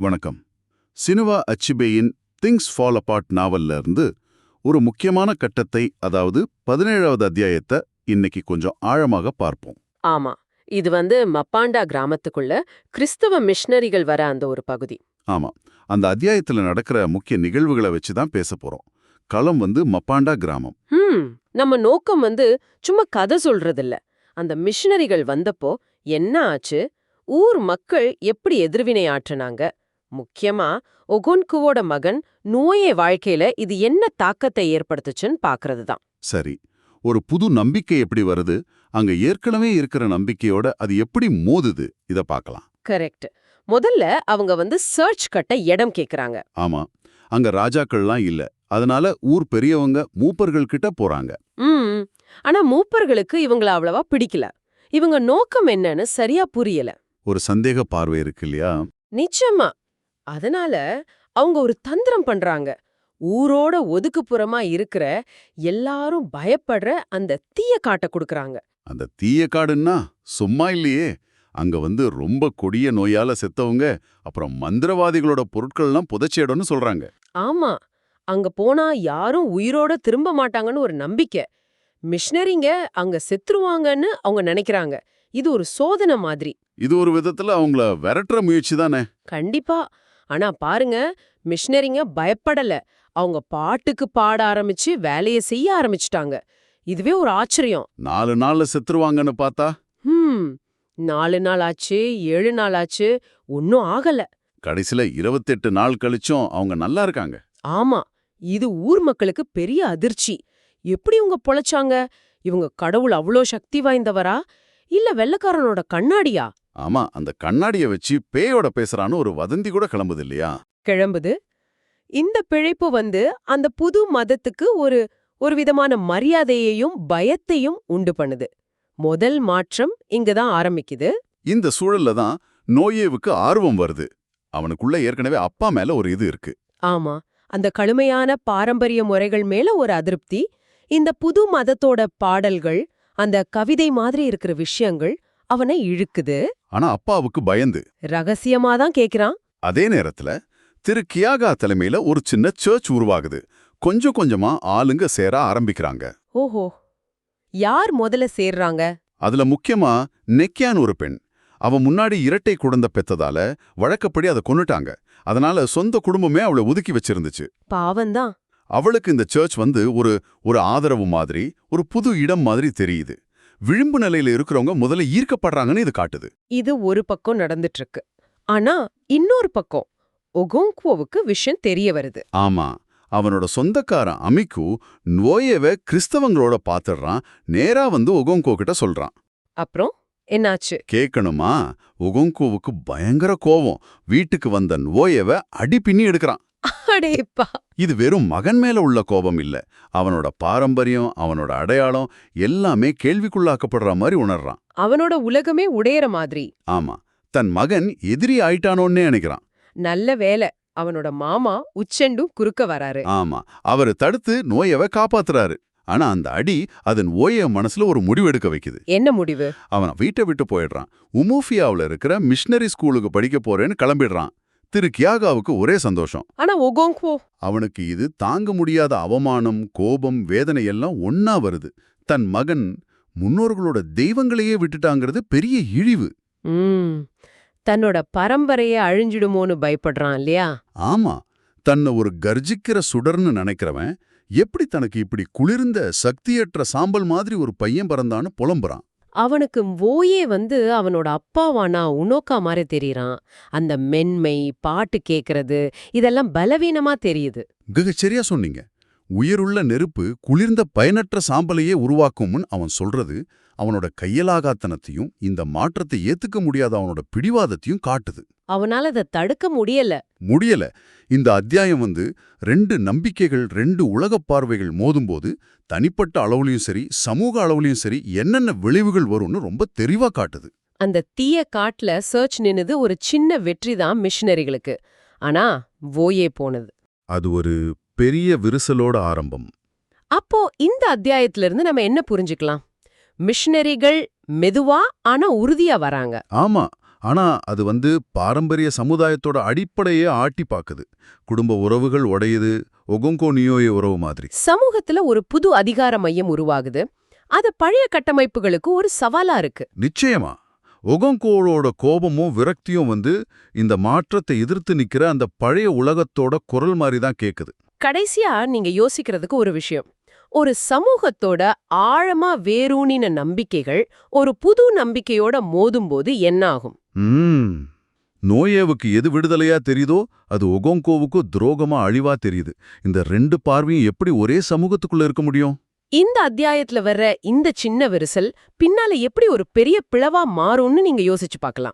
வணக்கம். சினுவா அச்சிபேயின் things fall abort நாவல்ல இருந்து ஒரு முக்கியமான கட்டத்தை, அதாவது 17வது அத்தியாயத்தை இன்னைக்கு கொஞ்சம் ஆழமாக பார்ப்போம். ஆமா, இது மப்பாண்டா கிராமத்துக்குள்ள கிறிஸ்தவ மிஷனரிகள் வர அந்த ஒரு பகுதி. ஆமா, அந்த அத்தியாயத்துல நடக்கிற முக்கிய நிகழ்வுகளை வச்சு தான் பேச போறோம். களம் மப்பாண்டா கிராமம். நம்ம நோக்கம் சும்மா கதை சொல்றதில்ல. அந்த மிஷனரிகள் வந்தப்போ என்ன ஆச்சு, ஊர் மக்கள் எப்படி எதிர்வினை ஆற்றினாங்க, முக்கியமா ஒகோன்குவோட மகன் நோயே வாழ்க்கையில இது என்ன தாக்கத்தை ஏற்படுத்துச்சுன்னு பாக்குறது தான். சரி, ஒரு புது நம்பிக்கை எப்படி வருது, அங்க ஏற்கனவே இருக்கிற நம்பிக்கையோட அது எப்படி மோதுது, இத பார்க்கலாம். கரெக்ட். முதல்ல அவங்க சர்ச் கட்ட இடம் கேக்குறாங்க. ஆமா, அங்க ராஜாக்கள்லாம் இல்ல. அதனால ஊர் பெரியவங்க மூப்பர்கள் கிட்ட போறாங்க. ஆனா மூப்பர்களுக்கு இவங்கள அவ்வளவா பிடிக்கல. இவங்க நோக்கம் என்னன்னு சரியா புரியல. ஒரு சந்தேக பார்வை இருக்கு இல்லையா? நிச்சயமா. அதனால அவங்க ஒரு தந்திரம் பண்றாங்க. ஊரோட ஒதுக்குப்புறமா இருக்கிற எல்லாரும் பயப்படுற அந்த தீய காட்டை கொடுக்கறாங்க. அந்த தீய காடுன்னா சும்மா இல்லையே. அங்க ரொம்ப கொடிய நோயால செத்தவங்க, அப்புறம் மந்திரவாதிகளோட பொருட்கள்லாம் புதைச்சிடணும்னு சொல்றாங்க. ஆமா, அங்க போனா யாரும் உயிரோட திரும்ப மாட்டாங்கன்னு ஒரு நம்பிக்கை. மிஷனரிங்க அங்க செத்துருவாங்கன்னு அவங்க நினைக்கிறாங்க. இது ஒரு சோதனை மாதிரி. இது ஒரு விதத்துல அவங்கள விரட்டுற முயற்சி தானே? கண்டிப்பா. ஆனா பாருங்க, மிஷனரிங்க பயப்படல. அவங்க பாட்டுக்கு பாட ஆரம்பிச்சு வேலைய செய்ய ஆரம்பிச்சிட்டாங்க. இதுவே ஒரு ஆச்சரியம். 4 நாள்ல செத்துருவாங்கன்னு பார்த்தா 4 நாள் ஆச்சு, 7 நாள் ஆச்சு, ஒன்னும் ஆகல. கடைசில 28 நாள் கழிச்சும் அவங்க நல்லா இருக்காங்க. ஆமா, இது ஊர் மக்களுக்கு பெரிய அதிர்ச்சி. எப்படி இவங்க பொழைச்சாங்க? இவங்க கடவுள் அவ்வளோ சக்தி வாய்ந்தவரா, இல்ல வெள்ளக்காரனோட கண்ணாடியா? ஆமா, அந்த கண்ணாடிய வச்சு பேயோட பேசுறான்னு ஒரு வதந்தி கூட கிளம்புது இல்லையா? கிளம்புது. இந்த பிழைப்பு அந்த புது மதத்துக்கு ஒரு விதமான மரியாதையையும் பயத்தையும் உண்டு பண்ணுது. முதல் மாற்றம் இங்கதான் ஆரம்பிக்குது. இந்த சூழல்ல தான் நோயேவுக்கு ஆர்வம் வருது. அவனுக்குள்ள ஏற்கனவே அப்பா மேல ஒரு இது இருக்கு. ஆமா, அந்த கடுமையான பாரம்பரிய முறைகள் மேல ஒரு அதிருப்தி. இந்த புது மதத்தோட பாடல்கள், அந்த கவிதை மாதிரி இருக்கிற விஷயங்கள் அவனை இழுக்குது. ஆனா அப்பாவுக்கு பயந்து ரகசியமாதான் கேக்குறான். அதே நேரத்துல திரு கியாகா தலைமையில ஒரு சின்ன சர்ச் உருவாகுது. கொஞ்சம் கொஞ்சமா ஆளுங்க சேர ஆரம்பிக்கிறாங்க. ஓஹோ, யார் முதல்ல சேர்றாங்க? அதுல முக்கியமா நெக்கியான் ஒரு பெண். அவ முன்னாடி இரட்டை குழந்தை பெத்ததால வழக்கப்படி அதை கொன்னுட்டாங்க. அதனால சொந்த குடும்பமே அவளை ஒதுக்கி வச்சிருந்துச்சு. பாவம்தான். அவளுக்கு இந்த சர்ச் ஒரு ஆதரவு மாதிரி, ஒரு புது இடம் மாதிரி தெரியுது. விளிம்பு நிலையில இருக்கிறவங்க முதல்ல ஈர்க்கப்படுறாங்கன்னு இது காட்டுது. இது ஒரு பக்கம் நடந்துட்டு இருக்கு. ஆனா இன்னொரு பக்கம் ஒகோங்க்வோவுக்கு விஷயம் தெரிய வருது. ஆமா, அவனோட சொந்தக்காரன் அமிக்கு நோயேவை கிறிஸ்தவங்களோட பாத்துடுறான். நேரா ஒகோங்கோ கிட்ட சொல்றான். அப்புறம் என்னாச்சு கேட்கணுமா? ஒகோங்கோவுக்கு பயங்கர கோவம். வீட்டுக்கு வந்த நோயேவை அடி பின்னி எடுக்கிறான். அடேப்பா! இது வெறும் மகன் மேல உள்ள கோபம் இல்ல. அவனோட பாரம்பரியம், அவனோட அடையாளம் எல்லாமே கேள்விக்குள்ளாக்கப்படுற மாதிரி உணர்றான். அவனோட உலகமே உடையற மாதிரி. ஆமா, தன் மகன் எதிரி ஆயிட்டானோன்னே நினைக்கிறான். நல்ல வேலை, அவனோட மாமா உச்செண்டும் குறுக்க வராரு. ஆமா, அவரு தடுத்து நோயவை காப்பாத்துறாரு. ஆனா அந்த அடி அதன் ஓய மனசுல ஒரு முடிவு எடுக்க வைக்குது. என்ன முடிவு? அவன் வீட்டை விட்டு போயிடுறான். உமோஃபியாவுல இருக்கிற மிஷனரி ஸ்கூலுக்கு படிக்க போறேன்னு கிளம்பிடுறான். திரு கியாகாவுக்கு ஒரே சந்தோஷம். ஆனா ஒகோங்க்வோ, அவனுக்கு இது தாங்க முடியாத அவமானம், கோபம், வேதனை எல்லாம் ஒன்னா வருது. தன் மகன் முன்னோர்களோட தெய்வங்களையே விட்டுட்டாங்கிறது பெரிய இழிவு. தன்னோட பரம்பரைய அழிஞ்சிடுமோன்னு பயப்படுறான் இல்லையா? ஆமா, தன்னை ஒரு கர்ஜிக்கிற சுடர்னு நினைக்கிறவன் எப்படி தனக்கு இப்படி குளிர்ந்த சக்தியற்ற சாம்பல் மாதிரி ஒரு பையன் பிறந்தான்னு புலம்புறான். அவனுக்கு ஓயே அவனோட அப்பாவானா உனோக்கா மாதிரி தெரியறான். அந்த மென்மை, பாட்டு கேக்குறது, இதெல்லாம் பலவீனமா தெரியுது. சரியா சொன்னீங்க. உயிருள்ள நெருப்பு குளிர்ந்த பயனற்ற சாம்பலையே உருவாக்கும்னு அவன் சொல்றது அவனோட கையலாகாத்தனத்தையும் இந்த மாற்றத்தை ஏத்துக்க முடியாத அவனோட பிடிவாதத்தையும் காட்டுது. அவனால அதை தடுக்க முடியல. இந்த அத்தியாயம் 2 நம்பிக்கைகள், 2 உலகப் பார்வைகள் மோதும்போது தனிப்பட்ட அளவுலயும் சரி, சமூக அளவுலயும் சரி என்னென்ன விளைவுகள் வரும்னு ரொம்ப தெளிவா காட்டுது. அந்த தீய காட்டுல சர்ச் நின்னது ஒரு சின்ன வெற்றி தான் மிஷனரிகளுக்கு. ஆனா ஓயே போனது. அது ஒரு பெரிய விரிசலோட ஆரம்பம். அப்போ இந்த அத்தியாயத்திலிருந்து நம்ம என்ன புரிஞ்சுக்கலாம்? மிஷனரிகள் மெதுவா ஆனா உறுதியா வராங்க. ஆமா, ஆனா அது பாரம்பரிய சமுதாயத்தோட அடிப்படையே ஆட்டி பாக்குது. குடும்ப உறவுகள் உடையுது, ஒகோங்கோ நியோயே உறவு மாதிரி. சமூகத்துல ஒரு புது அதிகார மையம் உருவாகுது. அது பழைய கட்டமைப்புகளுக்கு ஒரு சவாலா இருக்கு. நிச்சயமா. ஒகோங்கோவோட கோபமும் விரக்தியும் இந்த மாற்றத்தை எதிர்த்து நிக்கிற அந்த பழைய உலகத்தோட குரல் மாதிரி தான் கேக்குது. கடைசியா நீங்க யோசிக்கிறதுக்கு ஒரு விஷயம். ஒரு சமூகத்தோட ஆழமா வேரூனின நம்பிக்கைகள் ஒரு புது நம்பிக்கையோட மோதும்போது என்ன ஆகும்? நோயேவுக்கு எது விடுதலையா தெரியுதோ அது ஒகோங்கோவுக்கு துரோகமா அழிவா தெரியுது. இந்த ரெண்டு பார்வையும் எப்படி ஒரே சமூகத்துக்குள்ள இருக்க முடியும்? இந்த அத்தியாயத்துல வர்ற இந்த சின்ன விரிசல் பின்னால எப்படி ஒரு பெரிய பிளவா மாறும்னு நீங்க யோசிச்சு பார்க்கலாம்.